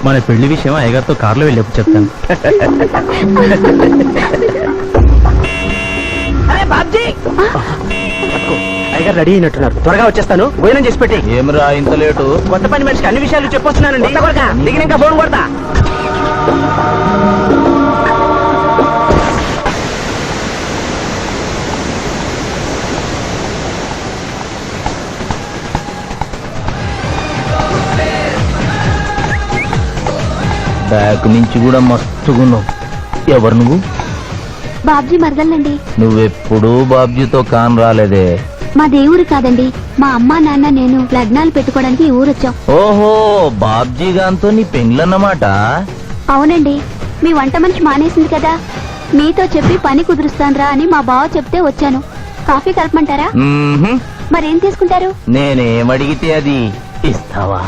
మన పెళ్లి విషయం అయ్యగారితో కారులో వెళ్ళేప్పుడు చెప్తాను. అయ్యగారు రెడీ అయినట్టున్నారు, త్వరగా వచ్చేస్తాను. భోజనం చేసి పెట్టి. ఏమరా ఇంత లేటు? కొత్త పని మనిషికి అన్ని విషయాలు చెప్పొస్తున్నానండి. దిగిన ఇంకా ఫోన్ కొడతా. బ్యాక్ నుంచి కూడా మస్తుగున్నావు. ఎవరు నువ్వు? బాబ్జీ మరదలండి. నువ్వెప్పుడు బాబ్జీతో కాన్ రాలేదే. మా దేవురు కాదండి, మా అమ్మా నాన్న నేను లగ్నాలు పెట్టుకోవడానికి ఈ ఊరొచ్చాం. ఓహో, బాబ్జీ గాంతో నీ పెండ్లన్నమాట. అవునండి, మీ వంట మనిషి మానేసింది కదా, మీతో చెప్పి పని కుదురుస్తానురా అని మా బావ చెప్తే వచ్చాను. కాఫీ కలపమంటారా? మరేం తీసుకుంటారు? నేనేమడిగితే అది ఇస్తావా?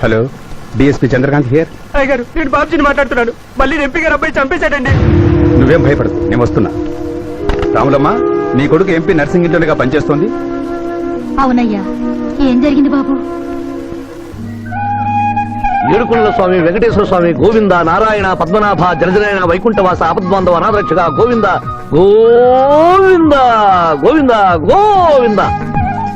Hello, DSP Chandrakant here. అయ్యగారు, నేను బాబ్జీని మాట్లాడుతున్నాను. మళ్ళీ ఎంపీ గారు అబ్బాయి చంపేశాడండి. నువ్వేం భయపడదు, నేను వస్తున్నా. రాములమ్మ, నీ కొడుకు ఎంపీ నర్సింగ్ ఇంజనీర్గా పనిచేస్తోంది. అవునయ్యా, ఏం జరిగింది బాబు? ఏడుకొండల స్వామి, వెంకటేశ్వర స్వామి, గోవింద, నారాయణ, పద్మనాభ, జలజనాయన, వైకుంఠవాస, ఆపద్బాంధవ, అనాథరక్షక, గోవింద గోవింద గోవింద గోవింద.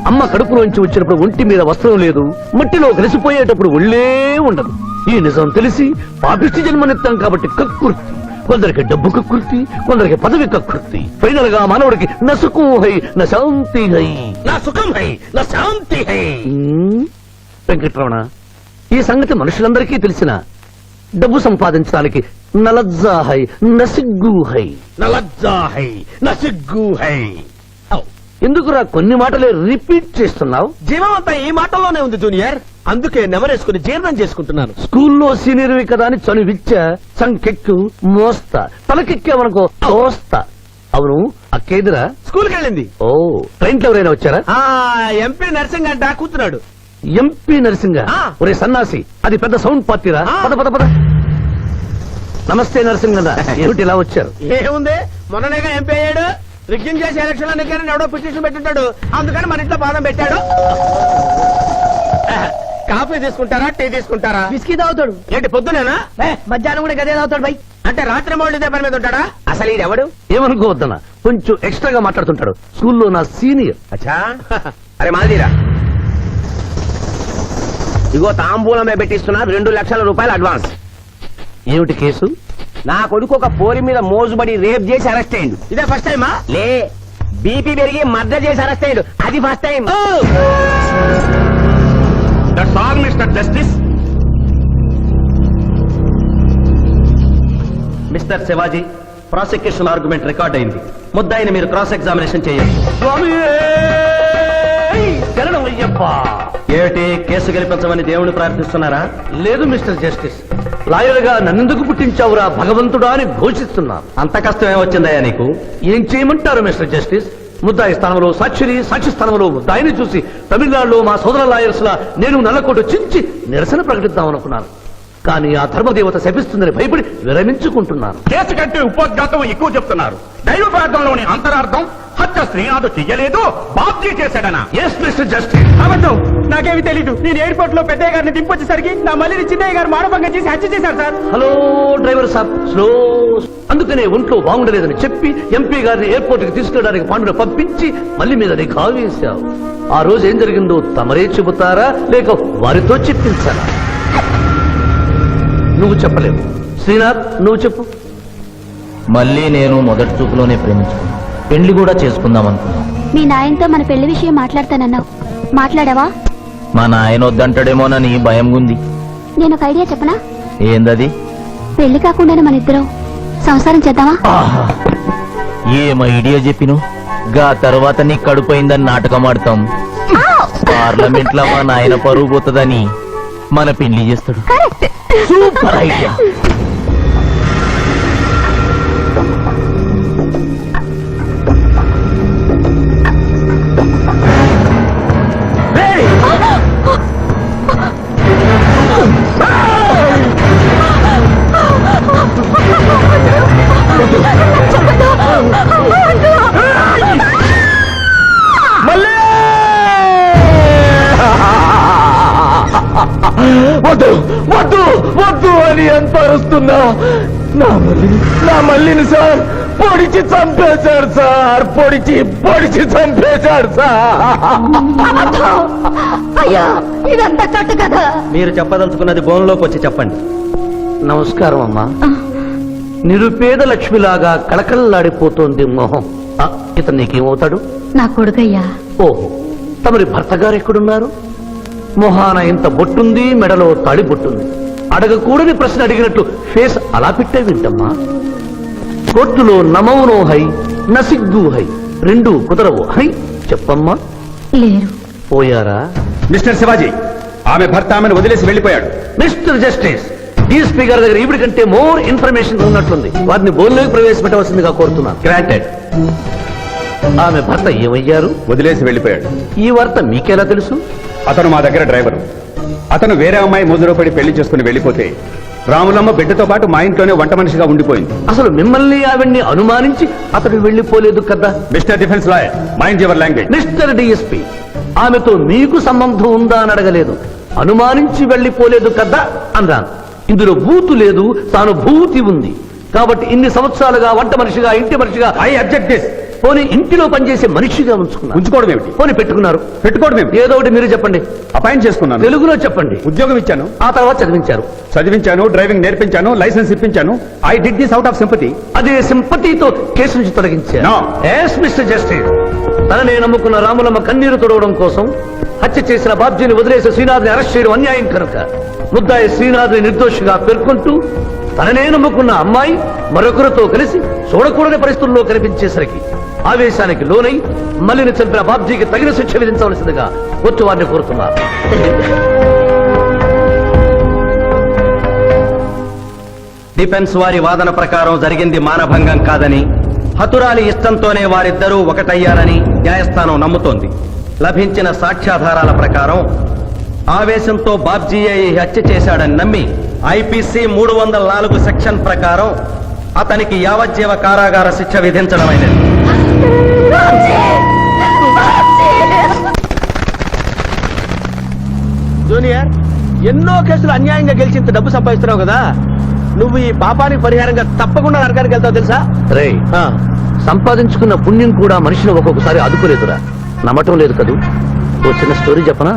అమ్మ కడుపులోంచి వచ్చినప్పుడు ఒంటి మీద వస్త్రం లేదు, మట్టిలో కలిసిపోయేటప్పుడు ఒళ్ళే ఉండదు. ఈ నిజం తెలిసి పాపిష్టి జన్మనిత్తాం కాబట్టి కక్కుర్తి. కొందరికి డబ్బు కక్కుర్తి, కొందరికి పదవి కక్కుర్తి. ఫైనల్ గా మానవుడికి నా సుఖం హై, నా శాంతి హై, నా సుఖం హై, నా శాంతి హై. వెంకటరమణ, ఈ సంగతి మనుషులందరికీ తెలిసిన డబ్బు సంపాదించడానికి నలజ్జా హై, నసిగ్గు హై, నలజ్జా హై, నసిగ్గు హై. ఎందుకురా కొన్ని మాటలే రిపీట్ చేస్తున్నావు? జీవం అంతా ఈ మాటల్లోనే ఉంది జూనియర్, అందుకే నెమరేసుకుని జీర్ణం చేసుకుంటున్నాను. స్కూల్లో సీనియర్వి కదా అని చనువిచ్చ, సంకెక్కు, మోస్తా, తలకెక్కావనుకో తోస్తా. అవును, అక్కేదిరా స్కూల్కి వెళ్ళింది. ఓ, ట్రైన్కి ఎవరైనా వచ్చారా? ఎంపీ నర్సింగ్ అంట కూర్చున్నాడు. ఎంపీ నరసింగ? ఒరే సన్నాసి, అది పెద్ద సౌండ్ పార్టీరా. పద పద పద. నమస్తే నరసింగ, ఏమిటి ఇలా వచ్చారు? ఏముంది, మొన్ననేగా ఎంపీ అయ్యాడు. రిగ్గింగ్ చేసి ఎలక్షన్ లో నెగ్గారని ఎవడో పిటిషన్ పెట్టింటాడు, అందుకని మన ఇంట్లో పాదం పెట్టాడు. కాఫీ తీసుకుంటారా, టీ తీసుకుంటారా? బిస్కీ తాగుతాడు. ఏంటి పొద్దునేనా? మధ్యాహ్నం కూడా గదే తాగుతాడు బై. అంటే రాత్రి మౌళ్ళు ఇదే పని మీద ఉంటాడా? అసలు ఇది ఎవడు? ఏమనుకోవద్దన్నా, కొంచెం ఎక్స్ట్రాగా మాట్లాడుతుంటాడు. స్కూల్లో నా సీనియర్. అచ్చా, అరే మాదిరా, ఇగో తాంబూలమే పెట్టిస్తున్నా, 2 లక్షల రూపాయలు అడ్వాన్స్. ఏమిటి కేసు? నా కొడుకు ఒక పోరి మీద మోజుబడి రేప్ చేసి అరెస్ట్ అయ్యిండు. ఇదే ఫస్ట్ టైమా? లే, బీపీ పెరిగి మర్డర్ చేసి అరెస్ట్ అయ్యాడు, అది first time. That's all mister justice. Mister Shivaji, prosecution argument record అయింది. ముద్దాయిని మీరు క్రాస్ ఎగ్జామినేషన్ చేయండి. ఏమిటి, కేసు గెలిపించమని దేవుని ప్రార్థిస్తున్నారా? లేదు మిస్టర్ జస్టిస్, లాయర్ గా నన్నెందుకు పుట్టించావురా భగవంతుడా అని ఘోషిస్తున్నా. అంత కష్టం ఏమొచ్చిందయ్యా నీకు? ఏం చేయమంటారు మిస్టర్ జస్టిస్? ముద్దాయి స్థానంలో సాక్షిని, సాక్షి స్థానంలో ముద్దాయిని చూసి తమిళనాడులో మా సోదర లాయర్స్ లా నేను నల్లకోటు చించి నిరసన ప్రకటిద్దామనుకున్నాను. కానీ ఆ ధర్మదేవత శపిస్తుందని భయపడి విరమించుకుంటున్నాను. కేసు కంటే ఉపోద్ఘాతం ఎక్కువ చెప్తున్నారు. దైవ ప్రార్థనలోని అంతరార్థం హత్య శ్రీనాథు చెయ్యలేదు, బాబ్జీ చేశాడనా? Yes mister justice. అబద్ధం, నాకేమి తెలీదు. నేను ఎయిర్పోర్ట్ లో పెద్దయ్య గారిని దింపొచ్చేసరికి నా మళ్ళీ చిన్నయ్య గారు మానభంగం చేసి హత్య చేశారు సార్. హలో డ్రైవర్ సాబ్, స్లో. అందుకనే ఒంట్లో బాగుండలేదని చెప్పి ఎంపీ గారిని ఎయిర్పోర్ట్ కి తీసుకెళ్ళడానికి పాండును పంపించి మళ్ళీ మీద నిఘా వేశావు. ఆ రోజు ఏం జరిగిందో తమరే చెబుతారా, లేక వారితో చెప్పించారా? నువ్వు చెప్పలేవు. శ్రీనాథ్, నువ్వు చెప్పు. మళ్ళీ నేను మొదటి చూపులోనే ప్రేమించుకున్నాను, పెళ్లి కూడా చేసుకుందాం అనుకున్నాను. మీ నాయనతో మన పెళ్లి విషయం మాట్లాడతానన్నావు, మాట్లాడావా? మా నాయన వద్దంటాడేమోనని భయం ఉంది. నేను ఒక ఐడియా చెప్పనా? ఏందది? పెళ్లి కాకుండానే మన ఇద్దరం సంసారం చేద్దామా? ఏం ఐడియా చెప్పిను గా తర్వాత నీ కడుపోయిందని నాటకం ఆడతాం. పార్లమెంట్ లో మా నాయన పరువు పోతుందని మన పెళ్లి చేస్తాడు. కరెక్ట్. Super idea. వద్దు వద్దు వద్దు అని ఎంత అరుస్తున్నా నా మల్లిని సార్ పొడిచి చంపేశాడు సార్. పొడిచి చంపేశాడు సార్. అయ్యా ఇదంతా కట్టు కదా. మీరు చెప్పదలుచుకున్నది బోన్లోకి వచ్చి చెప్పండి. నమస్కారం అమ్మా. నిరుపేద లక్ష్మిలాగా కళకళలాడిపోతోంది మొహం. ఇతను నీకేమవుతాడు? నా కొడుకయ్యా. ఓహో, తమరి భర్త గారు ఎక్కడున్నారు? మొహాన ఇంత బొట్టుంది, మెడలో తాడి బొట్టుంది. అడగకూడని ప్రశ్న అడిగినట్టు ఫేస్ అలా పెట్టే వింటమ్మా. కోర్టులో నమౌనో హై నసిగ్గు హై, రెండు కుదరవు హై. చెప్పమ్మా. లేరు. పోయారా? మిస్టర్ శివాజీ, ఆమె భర్త ఆమెను వదిలేసి వెళ్ళిపోయాడు. మిస్టర్ జస్టిస్, డీఎస్పీ గారి దగ్గర ఈవిడి కంటే మోర్ ఇన్ఫర్మేషన్ ఉన్నట్లుంది. వారిని బోన్లోకి ప్రవేశపెట్టవలసిందిగా కోరుతున్నాను. గ్రాంటెడ్. ఆమె భర్త ఏమయ్యారు? వదిలేసి వెళ్ళిపోయాడు. ఈ వార్త మీకెలా తెలుసు? అతను మా దగ్గర డ్రైవరు. అతను వేరే అమ్మాయి ముదురు పడి పెళ్లి చేసుకుని వెళ్ళిపోతే రాములమ్మ బిడ్డతో పాటు మా ఇంట్లోనే వంట మనిషిగా ఉండిపోయింది. అసలు మిమ్మల్ని ఆవిడ్ని అనుమానించి అతడు వెళ్ళిపోలేదు కదా? Mister defence lawyer, mind your language. Mister DSP, ఆమెతో మీకు సంబంధం ఉందా అని అడగలేదు. అనుమానించి వెళ్ళిపోలేదు కదా అన్నాను. ఇందులో బూతు లేదు, సానుభూతి ఉంది. కాబట్టి ఇన్ని సంవత్సరాలుగా వంట మనిషిగా, ఇంటి మనిషిగా, ఐ అబ్జెక్ట్ దిస్. పోనీ ఇంటిలో పనిచేసే మనిషిగా ఉంచుకున్నారు. ఉంచుకోవడం ఏమిటి? పోనీ పెట్టుకున్నారు. పెట్టుకోవడం ఏమిటి? ఏదో ఒకటి మీరు చెప్పండి. అపాయింట్ చేసుకున్నాను. తెలుగులో చెప్పండి. ఉద్యోగం ఇచ్చాను. ఆ తర్వాత చదివించారు. చదివించాను, డ్రైవింగ్ నేర్పించాను, లైసెన్స్ ఇప్పించాను. I did this out of sympathy. అదే సింపతితో కేసు నుంచి తొలగించారు. No. ఎస్ మిస్టర్ జస్టిస్, తననే నమ్ముకున్న రాములమ్మ కన్నీరు తొడవడం కోసం హత్య చేసిన బాబ్జీని వదిలేసి శ్రీనాథ్ని అరెస్ట్ చేయడం అన్యాయం కనుక ముద్దాయి శ్రీనాథ్ని నిర్దోషిగా పేర్కొంటూ తననే నమ్ముకున్న అమ్మాయి మరొకరితో కలిసి చూడకూడని పరిస్థితుల్లో కనిపించేసరికి ఆవేశానికి లోనై మల్లిని చంపిన బాబ్జీకి తగిన శిక్ష విధించవలసిందిగా కోర్టు వారిని కోరుతున్నారు. డిఫెన్స్ వారి వాదన ప్రకారం జరిగింది మానభంగం కాదని, హతురాలి ఇష్టంతోనే వారిద్దరూ ఒకటయ్యారని న్యాయస్థానం నమ్ముతోంది. లభించిన సాక్ష్యాధారాల ప్రకారం ఆవేశంతో బాబ్జీయే ఈ హత్య చేశాడని నమ్మి ఐపీసీ 304 సెక్షన్ ప్రకారం అతనికి యావజ్జీవ కారాగార శిక్ష విధించడమైనది. జూనియర్, ఎన్నో కేసులు అన్యాయంగా గెలిచి ఇంత డబ్బు సంపాదిస్తున్నావు కదా, నువ్వు ఈ పాపానికి పరిహారంగా తప్పకుండా నరకానికి వెళ్తావు తెలుసా? రే, సంపాదించుకున్న పుణ్యం కూడా మనిషిని ఒక్కొక్కసారి అదుపులేదురా. నమ్మటం లేదు కదూ. ఓ చిన్న స్టోరీ చెప్పనా?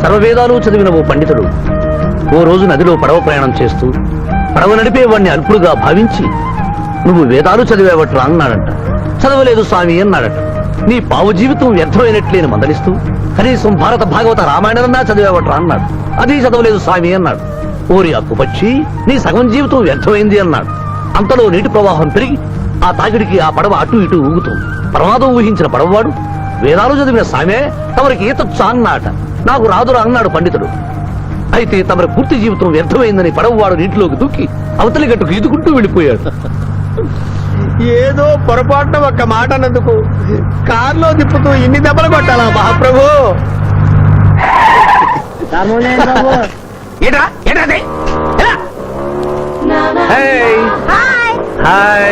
సర్వవేదాలు చదివిన ఓ పండితుడు ఓ రోజు నదిలో పడవ ప్రయాణం చేస్తూ పడవ నడిపే వాడిని అల్పుడుగా భావించి, నువ్వు వేదాలు చదివేవట్రా అన్నాడంట. చదవలేదు స్వామి అన్నాడట. నీ పావు జీవితం వ్యర్థమైనట్లేని మందలిస్తూ, కనీసం భారత భాగవత రామాయణన్నా చదివేవట్రా అన్నాడు. అది చదవలేదు స్వామి అన్నాడు. ఓరి అక్కుపక్షి, నీ సగం జీవితం వ్యర్థమైంది అన్నాడు. అంతలో నీటి ప్రవాహం పెరిగి ఆ తాగిడికి ఆ పడవ అటు ఇటు ఊగుతుంది. ప్రమాదం ఊహించిన పడవవాడు, వేదాలు చదివిన సామే తమరికి ఈతొచ్చా అన్నాట. నాకు రాదురా అన్నాడు పండితుడు. అయితే తమరి పూర్తి జీవితం వ్యర్థమైందని పడవవాడు నీటిలోకి దూకి అవతలి గట్టుకు ఈదుకుంటూ వెళ్ళిపోయాడు. ఏదో పొరపాటున ఒక్క మాట అన్నందుకు కారులో తిప్పుతూ ఇన్ని దెబ్బలు కొట్టాలా మహాప్రభు? ఏంట్రా ఏంట్రా అది? ఎలా? Hey! Hi!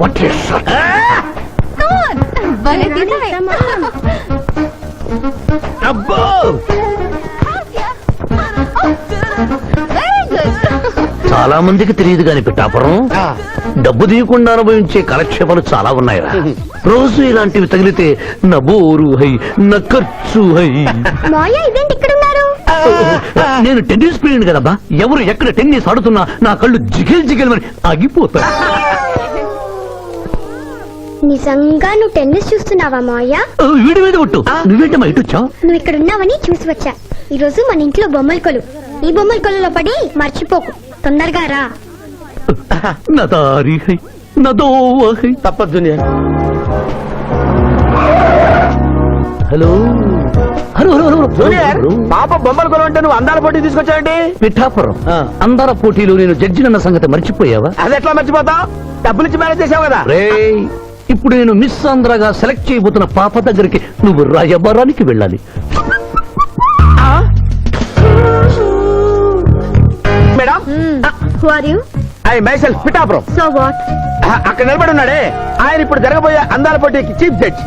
What is that? అబ్బో! చాలా మందికి తెలియదు గాని పిఠాపురం, డబ్బు తీయకుండా అనుభవించే కాలక్షేపాలు చాలా ఉన్నాయిరా. రోజు ఇలాంటివి తగిలితే నా బోరు హై, నా ఖర్చు హై. నేను టెన్నిస్ ప్లేయర్ కదబ్బా. ఎవరు ఎక్కడ టెన్నిస్ ఆడుతున్నా నా కళ్ళు జిగిల్ జిగిల్ అని ఆగిపోతాయి. నిజంగా నువ్వు టెన్నిస్ చూస్తున్నావా మావయ్య? వీడి మీద కొట్టు. నువ్వేంటమ్మా ఇటు వచ్చావు? నువ్వు ఇక్కడ ఉన్నావని చూసి వచ్చా. ఈ రోజు మన ఇంట్లో బొమ్మల కొలు. ఈ బొమ్మల కొలులో పడి మర్చిపోకు. తొందరగా రా. నదారి హై నదో హై. తప్పదు junior. Hello hello hello hello junior, hello. పాప బొమ్మలు కొనుంటే నువ్వు అందాల పోటీ తీసుకొచ్చావండి. పిఠాపురం ఆ. అందాల పోటీలు నేను జడ్జినన్న సంగతి మర్చిపోయావా? అది ఎట్లా మర్చిపోతావు? డబ్బులు ఇచ్చి మేనేజ్ చేసావు కదా. రేయ్, ఇప్పుడు నేను మిస్ ఆంధ్రగా సెలెక్ట్ చేయబోతున్న పాప దగ్గరికి నువ్వు రాయబారానికి వెళ్ళాలి. Madam, Who are you? I myself Pithapuram. So what? అక్కడ నిలబడి ఉన్నాడే ఆయన ఇప్పుడు జరగబోయే అందాల పోటీకి చీఫ్ జడ్జ్.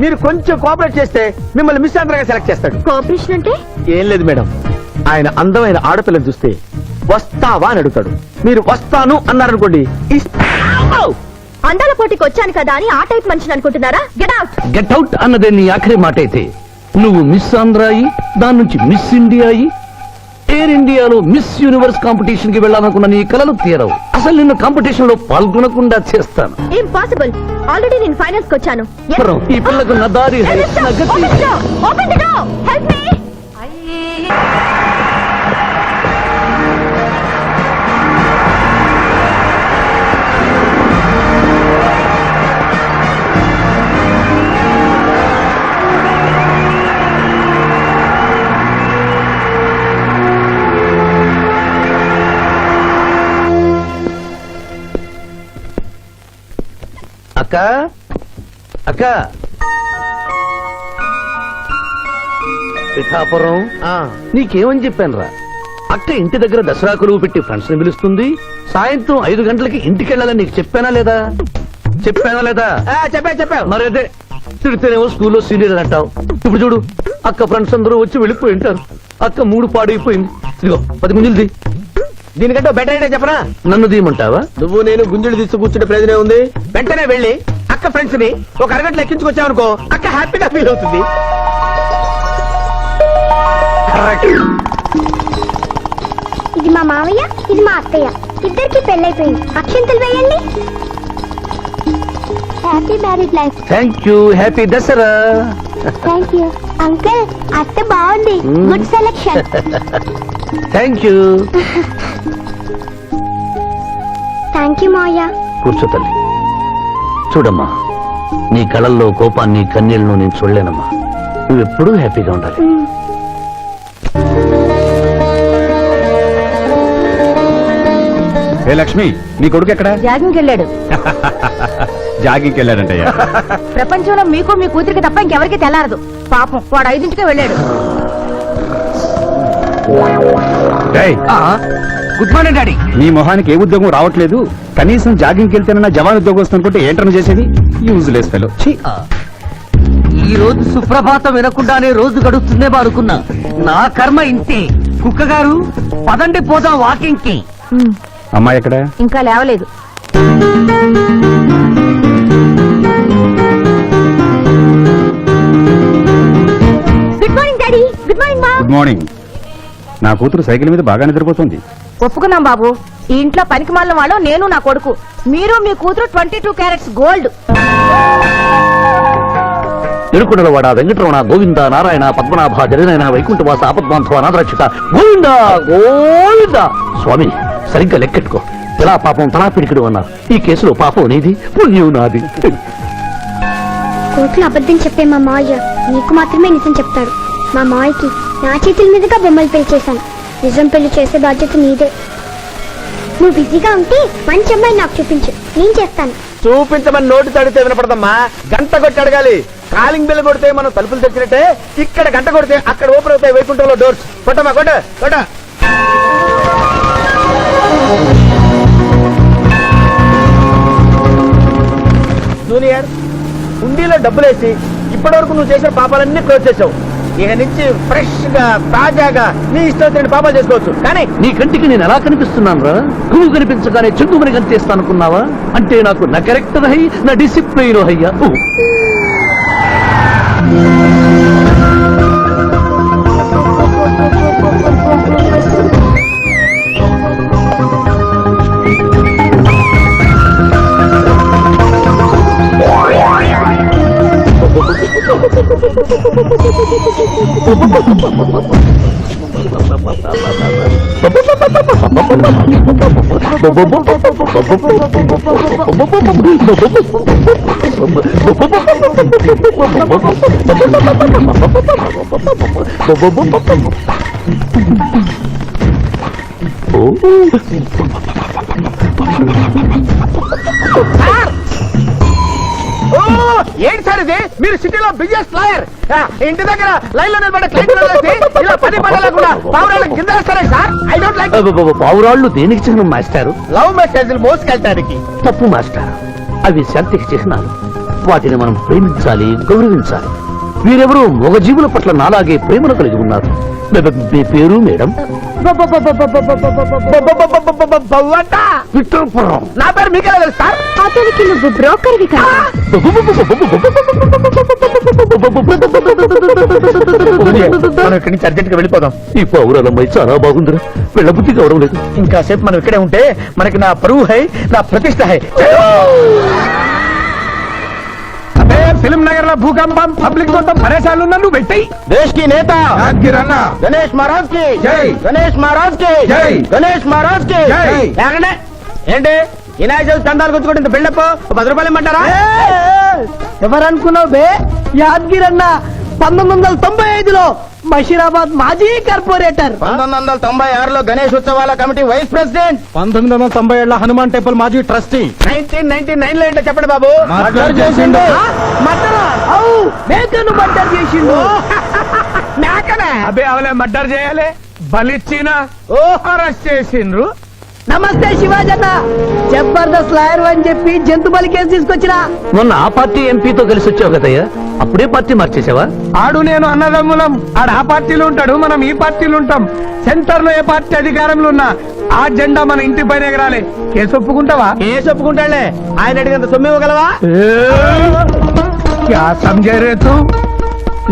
మీరు కొంచెం కోఆపరేట్ చేస్తే మిమ్మల్ని మిస్ ఆంధ్రగా సెలెక్ట్ చేస్తాడు. కోఆపరేషన్ అంటే? ఏం లేదు మేడం, ఆయన అందమైన ఆడపిల్లని చూస్తే వస్తావా అని అడుగుతాడు. మీరు వస్తాను అన్నారనుకోండి, అందాల పోటీకి వచ్చాను కదా అని ఆ టైప్ మనిషిని అనుకుంటున్నారా? Get out. గెట్ అవుట్ అన్నదే నీ ఆఖరి మాట అయితే నువ్వు మిస్ ఆంధ్ర అయి దాని నుంచి మిస్ ఇండియా అయి ఎయిర్ ఇండియాలో మిస్ యూనివర్స్ కాంపిటీషన్ కి వెళ్ళాలనుకున్న నీ కలలు తీరవు. అసలు నిన్ను కాంపిటీషన్ లో పాల్గొనకుండా చేస్తాను. ఇంపాసిబుల్. ఆల్రెడీ నేను ఫైనల్స్ కి వచ్చాను. ఈ పిల్లకు నదారి హై నగతి. Open the door. Help me. అక్క అక్క పిఠాపురం నీకేమని చెప్పాను రా? అక్క ఇంటి దగ్గర దసరా కొలువు పెట్టి ఫ్రెండ్స్ ని పిలుస్తుంది. సాయంత్రం 5 గంటలకి ఇంటికి వెళ్ళాలని నీకు చెప్పానా లేదా? చెప్పావు. మరైతే తిడితేనేమో స్కూల్లో సీనియర్ అని అంటావు. ఇప్పుడు చూడు, అక్క ఫ్రెండ్స్ అందరూ వచ్చి వెళ్ళిపోయి ఉంటారు. అక్క మూడు పాడైపోయింది. ఇదిగో 10 గుంజులు దీనికంటే బెటర్ అయితే చెప్పనా? నన్ను దీయమంటావా? నువ్వు నేను గుంజులు తీసి కూర్చుంటే ప్రయోజనం ఉంది. వెంటనే వెళ్ళి అక్క ఫ్రెండ్స్ ని ఒక అరగంటలో ఎక్కించుకొచ్చావనుకో, అక్క హ్యాపీగా ఫీల్ అవుతుంది. ఇది మా మావయ్య, ఇది మా అత్తయ్య. ఇద్దరికి పెళ్ళైపోయింది. అక్షంతలు వేయండి. Happy married life. Thank you. Happy Dasara. Thank you uncle. అత్త బాగుంది. Good selection. Thank you. Thank you మావయ్య. కూర్చో తల్లి. చూడమ్మా, నీ కళల్లో కోపాన్ని కన్నీళ్లను నేను చూడలేనమ్మా. నువ్వెప్పుడూ హ్యాపీగా ఉండాలి. ఏ లక్ష్మి, నీ కొడుకు ఎక్కడ? జాగింగ్కి వెళ్ళాడు. జాగింగ్కి వెళ్ళాడంటయ్యా. ప్రపంచంలో మీకు మీ కూతురికి తప్ప ఇంకెవరికి తెల్లారదు. పాపం వాడు 5ంటికే వెళ్ళాడు. Good morning daddy. నీ మొహానికి ఏ ఉద్యోగం రావట్లేదు. కనీసం జాగింగ్కి వెళ్తేనన్నా జవాన్ ఉద్యోగం వస్తుంది అనుకుంటే ఏంటని చేసేది? Useless fellow. ఈ రోజు సుప్రభాతం వినకుండానే రోజు గడుస్తుందే అనుకున్నా. నా కర్మ ఇంతే. కుక్క గారు పదండి పోదాం వాకింగ్ కి. అమ్మాయి ఎక్కడ? ఇంకా లేవలేదు. Good morning daddy. Good morning మా. Good morning. నా కూతురు సైకిల్ మీద బాగా నిద్రపోతుంది. ఒప్పుకున్నాం బాబు. ఈ ఇంట్లో పనికి మాలిన వాళ్ళు నేను, నా కొడుకు. మీరు మీ కూతురు 22 క్యారెట్స్ గోల్డ్. తిరుకుడలవాడ వెంకటరమణ గోవింద నారాయణ పద్మనాభ జగనైన వైకుంఠవాస ఆపద్బాంధవ అనాథరక్షక గోవింద గోవింద. స్వామి, సరిగ్గా లెక్కెట్టుకో. ఇలా పాపం తలా పిడికిడు అన్నారు. ఈ కేసులో పాపం నీది, పుణ్యం నాది. కోర్టులో అబద్ధం చెప్పే మా మావయ్య నీకు మాత్రమే నిజం చెప్తాడు. మా మావయ్యకి నా చేతుల మీదుగా బొమ్మలు పెళ్లి చేశాను. నిజం పెళ్లి చేసే బాధ్యత నీదే. నువ్వు బిజీగా ఉంటే మంచి అమ్మాయి నాకు చూపించు, నేను చేస్తాను. చూపించమని నోటి తడితే వినపడదమ్మా. గంట కొట్టి అడగాలి. కాలింగ్ బిల్ కొడితే మనం తలుపులు తెచ్చినట్టే ఇక్కడ గంట కొడితే అక్కడ ఓపెన్ అవుతాయి వైకుంఠంలో డోర్స్. కొట్టమ్మా, కొట్ట కొట్ట. జూనియర్, హుండీలో డబ్బులేసి ఇప్పటివరకు నువ్వు చేసిన పాపాలన్నీ క్లోజ్ చేసావు. ఇక నుంచి ఫ్రెష్ గా తాజాగా నీ ఇష్టం వచ్చిన పాపాలు చేసుకోవచ్చు. కానీ నీ కంటికి నేను ఎలా కనిపిస్తున్నాను రా? నువ్వు కనిపించగానే చెంగుమని కనిపిస్తాను అనుకున్నావా? అంటే నాకు నా క్యారెక్టర్ హై, నా డిసిప్లిన్ హయ్యా. ఏంటి సార్ ఇది? మీరు సిటీలో బిజినెస్ లాయర్, ఇంటి దగ్గర లైన్ లో నిలబడే క్లయింట్ ఇలా పని పడలేకుండా పావురాళ్ళకి కింద వేస్తారే సార్. I don't like. పావురాళ్ళు దేనికి చిహ్నం మాస్టారు? లవ్ మెసేజ్లు మోసుకెళ్ళటానికి. తప్పు మాస్టర్, అవి శాంతికి చిహ్నాలు. వాటిని మనం ప్రేమించాలి, గౌరవించాలి. వీరెవరూ మగజీవుల పట్ల నాలాగే ప్రేమను కలిగి ఉన్నారు. మీ పేరు మేడం? విక్టర్పురం. నా పేరు మీకెలా తెలుసు సార్? అతనికి నువ్వు బ్రోకర్వి కదా. మనం ఇక్కడి నుంచి అర్జెంట్ గా వెళ్ళిపోదాం. ఈ పౌరాలమ్మాయి చాలా బాగుందిరా, వెళ్ళబుద్ధి కావడం లేదు. ఇంకాసేపు మనం ఇక్కడే ఉంటే మనకి నా పరువు హై, నా ప్రతిష్ట హై. ఫిల్మ్ నగర్ లో భూకంపం, పబ్లిక్ మొత్తం పరేషాన్లు ఉన్నా నువ్వు పెట్టాయి. దేశ్ కి నేత గణేష్ మహారాజ్ కి జై, గణేష్ మహారాజ్ కి జై, గణేష్ మహారాజ్ కి జై. ఏమండి? ఏంటి వినాయక చవితి చందాలు గుర్తుకుంటే ఇంత బిల్డప్ 10 రూపాయలు ఇమ్మంటారా? ఎవరనుకున్నావు బే? యాద్గిరన్న 1995లో బషీరాబాద్ మాజీ కార్పొరేటర్. 1996లో గణేష్ ఉత్సవాల కమిటీ వైస్ ప్రెసిడెంట్. 1997లో హనుమాన్ టెంపుల్ మాజీ ట్రస్టీ. 1999 లో ఏంటో చెప్పండి బాబు. మర్డర్ చేసిండు. మేకను మర్డర్ చేసిండు. మేకనే అబ్బే అవలే మర్డర్ చేయాలి, బలిచ్చిన అరెస్ట్ చేసిండ్రు. నమస్తే శివాజన్న, జబర్దస్త్ లాయర్ అని చెప్పి జంతు బలి కేసు తీసుకొచ్చిన. మొన్న ఆ పార్టీ ఎంపీతో కలిసి వచ్చావు కదయ్యా, అప్పుడే పార్టీ మార్చేసావా? ఆడు నేను అన్నదమ్ములం. ఆడు ఆ పార్టీలో ఉంటాడు, మనం ఈ పార్టీలో ఉంటాం. సెంటర్ లో ఏ పార్టీ అధికారంలో ఉన్నా ఆ జెండా మన ఇంటి పైన ఎగరాలి. కేసు ఒప్పుకుంటావా? కేసు ఒప్పుకుంటాడులే. ఆయన అడిగినంత సొమ్ము ఇవ్వగలవా? క్యా సమझे रे तू?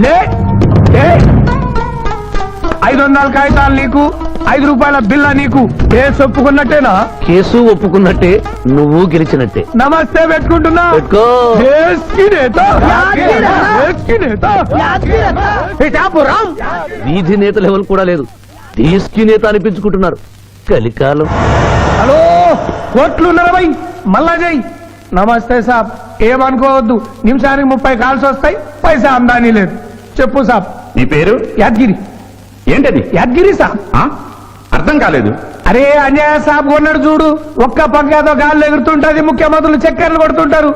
లే 500 కాగితాలు నీకు, 5 రూపాయల బిల్ల నీకు. కేసు ఒప్పుకున్నట్టేనా? కేసు ఒప్పుకున్నట్టే, నువ్వు గెలిచినట్టే. నమస్తే పెట్టుకుంటున్నా. పెట్టుకో. దేశ్ కి నేత, దేశ్ కి నేత. పిఠాపురం వీధి నేత లెవెల్ కూడా లేదు, దేశ్ నేత అనిపించుకుంటున్నారు. కలికాలం. హలో, కోట్లు 40 మళ్ళా చెయ్యి. నమస్తే సాబ్, ఏమనుకోవద్దు. నిమిషానికి 30 కాల్స్ వస్తాయి, పైసా ఆమ్దానీ లేదు. చెప్పు సాబ్. నీ పేరు? యాద్గిరి. ఏంటది? యాద్గిరి సాబ్. అర్థం కాలేదు. అరే అన్యాయ సాబ్ కొన్నాడు చూడు, ఒక్క పక్కతో గాల్లో ఎగురుతుంటది, ముఖ్యమంత్రులు చక్కర్లు కొడుతుంటారు.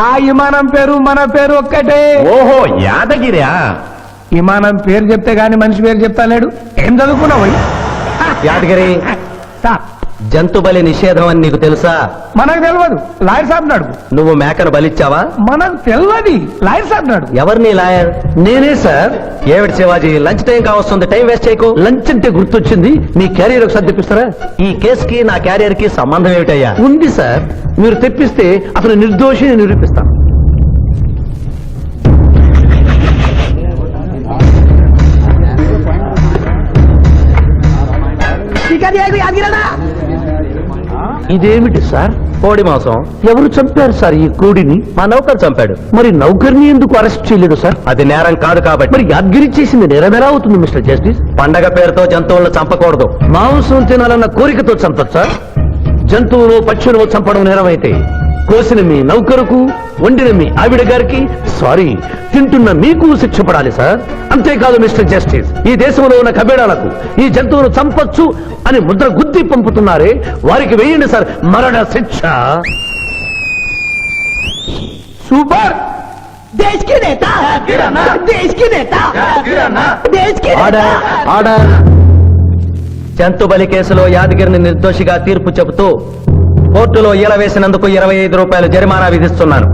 ఆ విమానం పేరు మన పేరు ఒక్కటే. ఓహో, యాదగిరా. విమానం పేరు చెప్తే గాని మనిషి పేరు చెప్తా లేడు. ఏం చదువుకున్నావు? యాదగిరి, సాబ్ జంతు బలి నిషేధం అని నీకు తెలుసా? మనకు తెలియదు, లాయర్ సాబ్ నాడు. నువ్వు మేకను బలిచ్చావా? మనకు తెలియదు, లాయర్ సాబ్ నాడు. ఎవరిని లాయర్? నేనే సార్. ఏమిటి శివాజీ, లంచ్ టైం కావస్తుంది, టైం వేస్ట్ చేయకు. లంచ్ అంటే గుర్తొచ్చింది, మీ క్యారియర్ ఒకసారి తెప్పిస్తారా? ఈ కేసుకి నా క్యారియర్ కి సంబంధం ఏమిటయ్యా? ఉంది సార్, మీరు తెప్పిస్తే అతను నిర్దోషిని నిరూపిస్తాను. ఇదేమిటి సార్? కోడి మాంసం. ఎవరు చంపారు సార్ ఈ కోడిని? మా నౌకరు చంపాడు. మరి నౌకర్ని ఎందుకు అరెస్ట్ చేయలేదు సార్? అది నేరం కాదు కాబట్టి. మరి యాద్గిరి చేసింది నేరమేలా అవుతుంది మిస్టర్ జస్టిస్? పండగ పేరుతో జంతువులను చంపకూడదు. మాంసం తినాలన్న కోరికతో చంపచ్చా? జంతువులు పక్షులు చంపడం నేరమైతే కోసిన మీ నౌకరుకు, వండిన మీ ఆవిడ గారికి, సారీ తింటున్న మీకు శిక్ష పడాలి సార్. అంతేకాదు మిస్టర్ జస్టిస్, ఈ దేశంలో ఉన్న కబేడాలకు ఈ జంతువును చంపొచ్చు అని ముద్ర గుద్ది పంపుతున్నారే, వారికి వేయండి సార్ మరణ శిక్ష. సూపర్. దేశ్ కి నేత, దేశ్ కి నేత, దేశ్ కి నేత. Order, order. జంతు బలి కేసులో యాదగిరిని నిర్దోషిగా తీర్పు చెబుతూ కోర్టులో ఈల వేసినందుకు 25 రూపాయలు జరిమానా విధిస్తున్నాను.